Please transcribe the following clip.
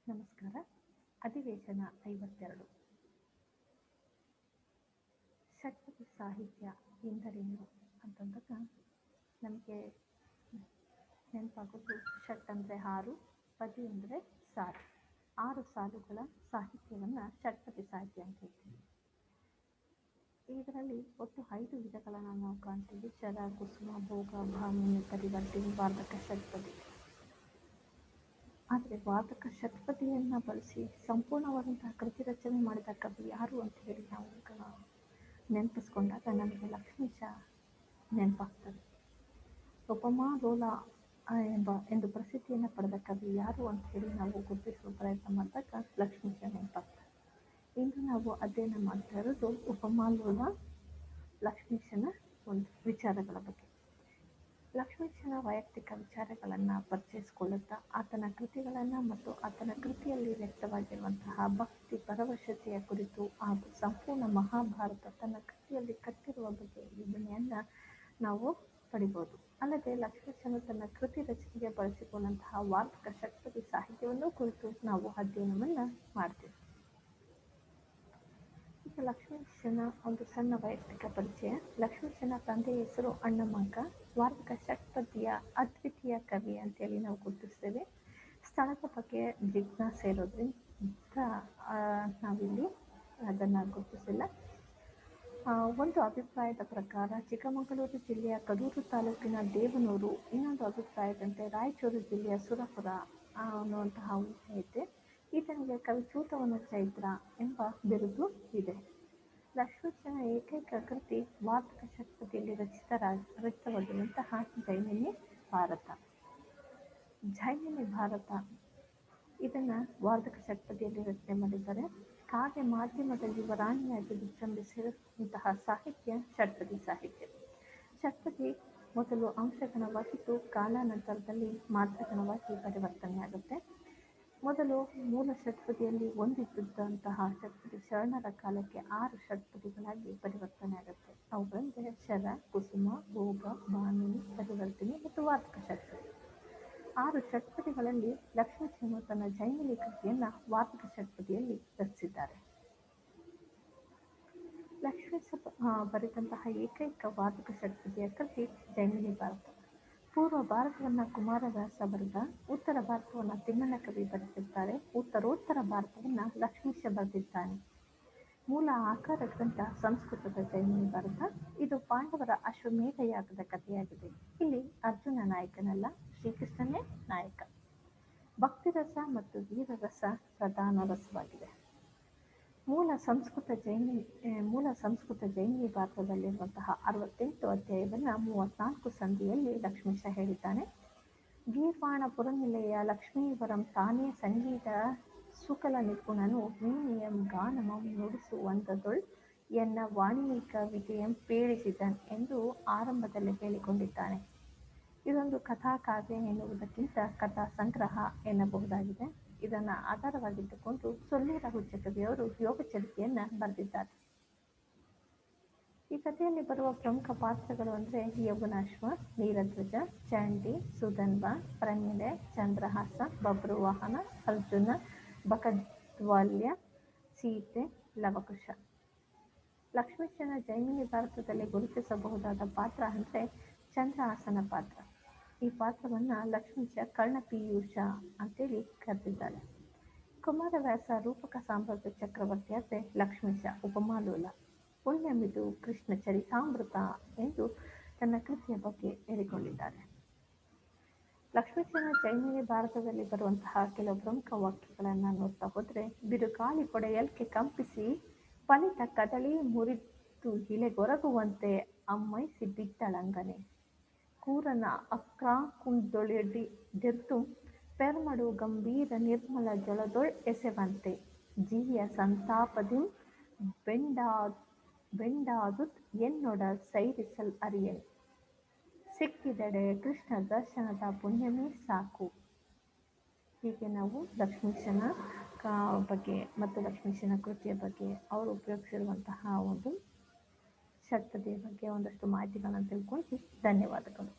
ನಮಸ್ಕಾರ. ಅಧಿವೇಶನ 52. ಷಟ್ಪದಿ ಸಾಹಿತ್ಯ ಎಂದರೇನು ಅಂತಂದಾಗ ನಮಗೆ ನೆನಪಾಗೋದು ಷಟ್ ಅಂದರೆ 6, ಪದಿ ಅಂದರೆ ಸಾಲು. 6 ಸಾಲುಗಳ ಸಾಹಿತ್ಯವನ್ನು ಷಟ್ಪದಿ ಸಾಹಿತ್ಯ ಅಂತ ಹೇಳ್ತೀವಿ. ಇದರಲ್ಲಿ ಒಟ್ಟು 5 ವಿಧಗಳನ್ನು ನಾವು ಕಾಣ್ತೀವಿ: ಶರ, ಕುಸುಮ, ಭೋಗ, ಭಾಮಿನಿ, ಪರಿವರ್ತಿನಿ, ವಾರ್ಧಕ, ಷಟ್ಪದಿ. ಆದರೆ ವಾರ್ಧಕ ಷಟ್ಪದಿಯನ್ನು ಬಳಸಿ ಸಂಪೂರ್ಣವಾದಂತಹ ಕೃತಿ ರಚನೆ ಮಾಡಿದ ಕವಿ ಯಾರು ಅಂತ ಹೇಳಿ ನಾವು ನೆನಪಿಸ್ಕೊಂಡಾಗ ನಮಗೆ ಲಕ್ಷ್ಮೀಶ ನೆನಪಾಗ್ತದೆ. ಉಪಮಾ ಲೋಲ ಎಂದು ಪ್ರಸಿದ್ಧಿಯನ್ನು ಪಡೆದ ಕವಿ ಯಾರು ಅಂತ ಹೇಳಿ ನಾವು ಗುರುತಿಸುವ ಪ್ರಯತ್ನ ಮಾಡಿದಾಗ ಲಕ್ಷ್ಮೀಶ ನೆನಪಾಗ್ತದೆ. ಇಂದು ನಾವು ಅಧ್ಯಯನ ಮಾಡ್ತಾ ಇರೋದು ಉಪಮಾ ಲೋಲ ಲಕ್ಷ್ಮೀಶನ ಒಂದು ವಿಚಾರಗಳ ಬಗ್ಗೆ. ಲಕ್ಷ್ಮೀಶನ ವೈಯಕ್ತಿಕ ವಿಚಾರಗಳನ್ನು ಪರಿಚಯಿಸಿಕೊಳ್ಳುತ್ತಾ ಆತನ ಕೃತಿಗಳನ್ನು ಮತ್ತು ಆತನ ಕೃತಿಯಲ್ಲಿ ವ್ಯಕ್ತವಾಗಿರುವಂತಹ ಭಕ್ತಿ ಪರವಶತೆಯ ಕುರಿತು ಹಾಗೂ ಸಂಪೂರ್ಣ ಮಹಾಭಾರತ ತನ್ನ ಕೃತಿಯಲ್ಲಿ ಕಟ್ಟಿರುವ ಬಗ್ಗೆ ವಿವರಣೆಯನ್ನು ನಾವು ಪಡಿಬೋದು. ಅಲ್ಲದೆ ಲಕ್ಷ್ಮೀಶನು ತನ್ನ ಕೃತಿ ರಚನೆಗೆ ಬಳಸಿಕೊಂಡಂತಹ ವಾರ್ಧಕ ಷಟ್ಪದಿ ಸಾಹಿತ್ಯವನ್ನು ಕುರಿತು ನಾವು ಅಧ್ಯಯನವನ್ನು ಮಾಡ್ತೀವಿ. ಈಗ ಲಕ್ಷ್ಮೀಶನ ಒಂದು ಸಣ್ಣ ವೈಯಕ್ತಿಕ ಪರಿಚಯ. ಲಕ್ಷ್ಮೀಶನ ತಂದೆಯ ಹೆಸರು ಅಣ್ಣಮಂಕ. ವಾರ್ಧಕ ಷಟ್ಪದಿಯ ಅದ್ವಿತೀಯ ಕವಿ ಅಂತೇಳಿ ನಾವು ಗುರುತಿಸ್ತೇವೆ. ಸ್ಥಳದ ಬಗ್ಗೆ ಜಿಜ್ಞಾಸೆ ಇರೋದ್ರಿಂದ ನಾವಿಲ್ಲಿ ಅದನ್ನು ಗುರುತಿಸಿಲ್ಲ. ಒಂದು ಅಭಿಪ್ರಾಯದ ಪ್ರಕಾರ ಚಿಕ್ಕಮಗಳೂರು ಜಿಲ್ಲೆಯ ಕಡೂರು ತಾಲೂಕಿನ ದೇವನೂರು, ಇನ್ನೊಂದು ಅಭಿಪ್ರಾಯದಂತೆ ರಾಯಚೂರು ಜಿಲ್ಲೆಯ ಸುರಪುರ ಅನ್ನುವಂತಹ ಊಹೆ ಇದೆ. ಈತನಿಗೆ ಕವಿಚೂತವನ ಚೈತ್ರ ಎಂಬ ಬಿರುದು ಇದೆ. ಲಕ್ಷ್ಮೀಶನ ಏಕೈಕ ಕೃತಿ ವಾರ್ಧಕ ಷಟ್ಪದಿಯಲ್ಲಿ ರಚಿತವಾಗಿರುವಂತಹ ಜೈಮಿನಿ ಭಾರತ. ಜೈಮಿನಿ ಭಾರತ ಇದನ್ನು ವಾರ್ಧಕ ಷಟ್ಪದಿಯಲ್ಲಿ ರಚನೆ ಮಾಡಿದ್ದಾರೆ. ಕಾವ್ಯ ಮಾಧ್ಯಮದಲ್ಲಿ ವರಾಣಿಯಾಗಿ ವಿಜೃಂಭಿಸಿರುವಂತಹ ಸಾಹಿತ್ಯ ಷಟ್ಪದಿ ಸಾಹಿತ್ಯ. ಷಟ್ಪದಿ ಮೊದಲು ಅಂಶಗಣವಾಗಿದ್ದು ಕಾಲಾನಂತರದಲ್ಲಿ ಮಾತ್ರಗಣವಾಗಿ ಪರಿವರ್ತನೆಯಾಗುತ್ತೆ. ಮೊದಲು ಮೂಲ ಷಟ್ಪದಿಯಲ್ಲಿ ಒಂದಿದ್ದಂತಹ ಷಟ್ಪದಿ ಶರಣರ ಕಾಲಕ್ಕೆ 6 ಷಟ್ಪದಿಗಳಾಗಿ ಪರಿವರ್ತನೆ ಆಗುತ್ತೆ. ಅವುಗಳೆಂದರೆ ಶರ, ಕುಸುಮ, ಭೋಗ, ಭಾಮಿನಿ, ಪರಿವರ್ತಿನಿ ಮತ್ತು ವಾರ್ಧಕ ಷಟ್ಪದಿ. 6 ಷಟ್ಪದಿಗಳಲ್ಲಿ ಲಕ್ಷ್ಮೀಶನು ತನ್ನ ಜೈಮಿನಿ ಕೃತಿಯನ್ನು ವಾರ್ಧಕ ಷಟ್ಪದಿಯಲ್ಲಿ ರಚಿಸಿದ್ದಾರೆ. ಲಕ್ಷ್ಮೀಶ ಬರೆದಂತಹ ಏಕೈಕ ವಾರ್ಧಕ ಷಟ್ಪದಿಯ ಕೃತಿ ಜೈಮಿನಿ ಭಾರತ. ಪೂರ್ವ ಭಾರತವನ್ನು ಕುಮಾರವ್ಯಾಸ ಬರೆದ, ಉತ್ತರ ಭಾರತವನ್ನು ತಿಮ್ಮಣ್ಣ ಕವಿ ಬರೆದಿದ್ದಾರೆ, ಉತ್ತರೋತ್ತರ ಭಾರತವನ್ನು ಲಕ್ಷ್ಮೀಶ ಬರೆದಿದ್ದಾನೆ. ಮೂಲ ಆಕಾರ ಗ್ರಂಥ ಸಂಸ್ಕೃತದ ಜೈಮಿನಿ ಭಾರತ. ಇದು ಪಾಂಡವರ ಅಶ್ವಮೇಧ ಯಾಗದ ಕಥೆಯಾಗಿದೆ. ಇಲ್ಲಿ ಅರ್ಜುನ ನಾಯಕನಲ್ಲ, ಶ್ರೀಕೃಷ್ಣನೇ ನಾಯಕ. ಭಕ್ತಿರಸ ಮತ್ತು ವೀರರಸ ಪ್ರಧಾನ ರಸವಾಗಿದೆ. ಮೂಲ ಸಂಸ್ಕೃತ ಜೈಮಿನಿ ಭಾರತದಲ್ಲಿರುವಂತಹ 68 ಅಧ್ಯಾಯವನ್ನು 34 ಸಂಧಿಯಲ್ಲಿ ಲಕ್ಷ್ಮೀಶ ಹೇಳಿದ್ದಾನೆ. ಗೀರ್ವಾಣ ಪುರನಿಲೆಯ ಲಕ್ಷ್ಮೀವರಂ ತಾನೇ ಸಂಗೀತ ಸುಕಲ ನಿಪುಣನು ವೀಣೆಯಂ ಗಾನಮಂ ನುಡಿಸುವಂತದೊಳ್ ಎನ್ನ ವಾಣಿಕ ವಿಜಯಂ ಪೇಳಿಸಿದನ್ ಎಂದು ಆರಂಭದಲ್ಲಿ ಹೇಳಿಕೊಂಡಿದ್ದಾನೆ. ಇದೊಂದು ಕಥಾ ಕಾವ್ಯ ಎನ್ನುವುದಕ್ಕಿಂತ ಕಥಾ ಸಂಗ್ರಹ ಎನ್ನಬಹುದಾಗಿದೆ. ಇದನ್ನು ಆಧಾರವಾಗಿಟ್ಟುಕೊಂಡು ಸೊಲ್ಲೂರ ಹುಚ್ಚಕವಿಯವರು ಯೋಗಚರಿತೆಯನ್ನು ಬರೆದಿದ್ದಾರೆ. ಈ ಕಥೆಯಲ್ಲಿ ಬರುವ ಪ್ರಮುಖ ಪಾತ್ರಗಳು ಅಂದರೆ ಯೌವನಾಶ್ವ, ನೀರಧ್ವಜ, ಚಂಡಿ, ಸುಧನ್ವ, ಪ್ರಮಿಳೆ, ಚಂದ್ರಹಾಸ, ಬಬ್ರುವಾಹನ, ಅರ್ಜುನ, ಬಕಧ್ವಲ್ಯ, ಸೀತೆ, ಲವಕುಶ. ಲಕ್ಷ್ಮೀಶನ ಜೈಮಿನಿ ಭಾರತದಲ್ಲಿ ಗುರುತಿಸಬಹುದಾದ ಪಾತ್ರ ಅಂದರೆ ಚಂದ್ರಹಾಸನ ಪಾತ್ರ. ಈ ಪಾತ್ರವನ್ನು ಲಕ್ಷ್ಮೀಶ ಕರ್ಣಪೀಯೂಷ ಅಂತೇಳಿ ಕರೆದಿದ್ದಾರೆ. ಕುಮಾರವ್ಯಾಸ ರೂಪಕ ಸಾಮ್ರಾಜ್ಯ ಚಕ್ರವರ್ತಿಯಾದರೆ ಲಕ್ಷ್ಮೀಶ ಉಪಮಾಲೋಲ. ಪುಣ್ಯಮಿದು ಕೃಷ್ಣ ಚರಿತಾಮೃತ ಎಂದು ತನ್ನ ಕೃತಿಯ ಬಗ್ಗೆ ಹೇಳಿಕೊಂಡಿದ್ದಾರೆ. ಲಕ್ಷ್ಮೀಶನ ಜೈಮಿನಿ ಭಾರತದಲ್ಲಿ ಬರುವಂತಹ ಕೆಲವು ಪ್ರಮುಖ ವಾಕ್ಯಗಳನ್ನು ನೋಡ್ತಾ ಹೋದರೆ, ಬಿರುಗಾಳಿ ಕೊಡೆಯಲ್ಕೆ ಕಂಪಿಸಿ ಫಲಿತ ಕದಳಿ ಮುರಿದು ಇಲೆಗೊರಗುವಂತೆ ಅಮ್ಮೈಸಿ ಬಿದ್ದಳಂಗನೆ ಕೂರನ ಅಕ್ರಾಕುಂದೊಳಿಡೆರ್ದು ಪೆರ್ಮಡು ಗಂಭೀರ ನಿರ್ಮಲ ಜಲದೊಳ್ ಎಸೆವಂತೆ ಜೀಯ ಸಂತಾಪದಿಂ ಬೆಂಡಾದುದ್ ಎನ್ನೊಡ ಸೈರಿಸಲ್ ಅರಿಯನ್ ಸಿಕ್ಕಿದೆಡೆ ಕೃಷ್ಣ ದರ್ಶನದ ಪುಣ್ಯಮೇ ಸಾಕು. ಹೀಗೆ ನಾವು ಲಕ್ಷ್ಮೀಶನ ಬಗ್ಗೆ ಮತ್ತು ಲಕ್ಷ್ಮೀಶನ ಕೃತಿಯ ಬಗ್ಗೆ ಅವರು ಉಪಯೋಗಿಸಿರುವಂತಹ ಒಂದು ಷಟ್ಪದಿಯ ಬಗ್ಗೆ ಒಂದಷ್ಟು ಮಾಹಿತಿಗಳನ್ನು ತಿಳ್ಕೊಂಡು ಧನ್ಯವಾದಗಳು.